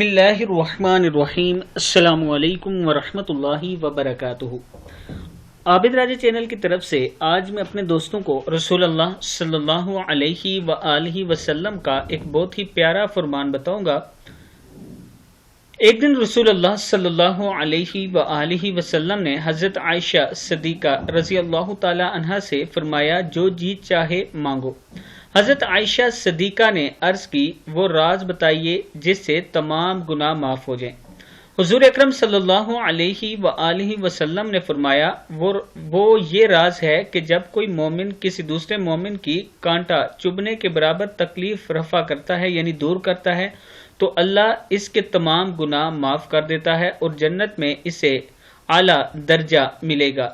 بسم اللہ الرحمن الرحیم۔ السلام علیکم ورحمۃ اللہ وبرکاتہ۔ عابد راجہ چینل کی طرف سے آج میں اپنے دوستوں کو رسول اللہ صلی اللہ علیہ وآلہ وسلم کا ایک بہت ہی پیارا فرمان بتاؤں گا۔ ایک دن رسول اللہ صلی اللہ علیہ وآلہ وسلم نے حضرت عائشہ صدیقہ رضی اللہ تعالی عنہا سے فرمایا، جو جی چاہے مانگو۔ حضرت عائشہ صدیقہ نے عرض کی، وہ راز بتائیے جس سے تمام گناہ معاف ہو جائیں۔ حضور اکرم صلی اللہ علیہ وآلہ وسلم نے فرمایا، وہ یہ راز ہے کہ جب کوئی مومن کسی دوسرے مومن کی کانٹا چبھنے کے برابر تکلیف رفع کرتا ہے یعنی دور کرتا ہے تو اللہ اس کے تمام گناہ معاف کر دیتا ہے اور جنت میں اسے اعلیٰ درجہ ملے گا۔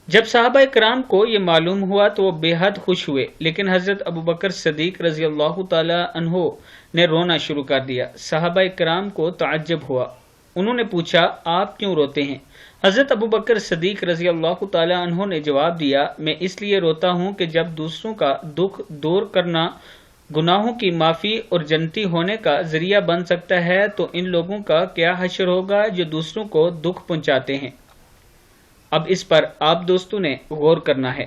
جب صحابہ کرام کو یہ معلوم ہوا تو وہ بے حد خوش ہوئے، لیکن حضرت ابوبکر صدیق رضی اللہ تعالی عنہ نے رونا شروع کر دیا۔ صحابہ کرام کو تعجب ہوا، انہوں نے پوچھا، آپ کیوں روتے ہیں؟ حضرت ابوبکر صدیق رضی اللہ تعالی عنہ نے جواب دیا، میں اس لیے روتا ہوں کہ جب دوسروں کا دکھ دور کرنا گناہوں کی معافی اور جنتی ہونے کا ذریعہ بن سکتا ہے تو ان لوگوں کا کیا حشر ہوگا جو دوسروں کو دکھ پہنچاتے ہیں۔ اب اس پر آپ دوستوں نے غور کرنا ہے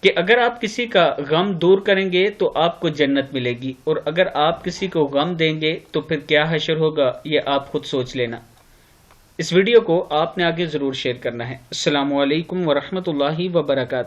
کہ اگر آپ کسی کا غم دور کریں گے تو آپ کو جنت ملے گی، اور اگر آپ کسی کو غم دیں گے تو پھر کیا حشر ہوگا، یہ آپ خود سوچ لینا۔ اس ویڈیو کو آپ نے آگے ضرور شیئر کرنا ہے۔ السلام علیکم ورحمۃ اللہ وبرکاتہ۔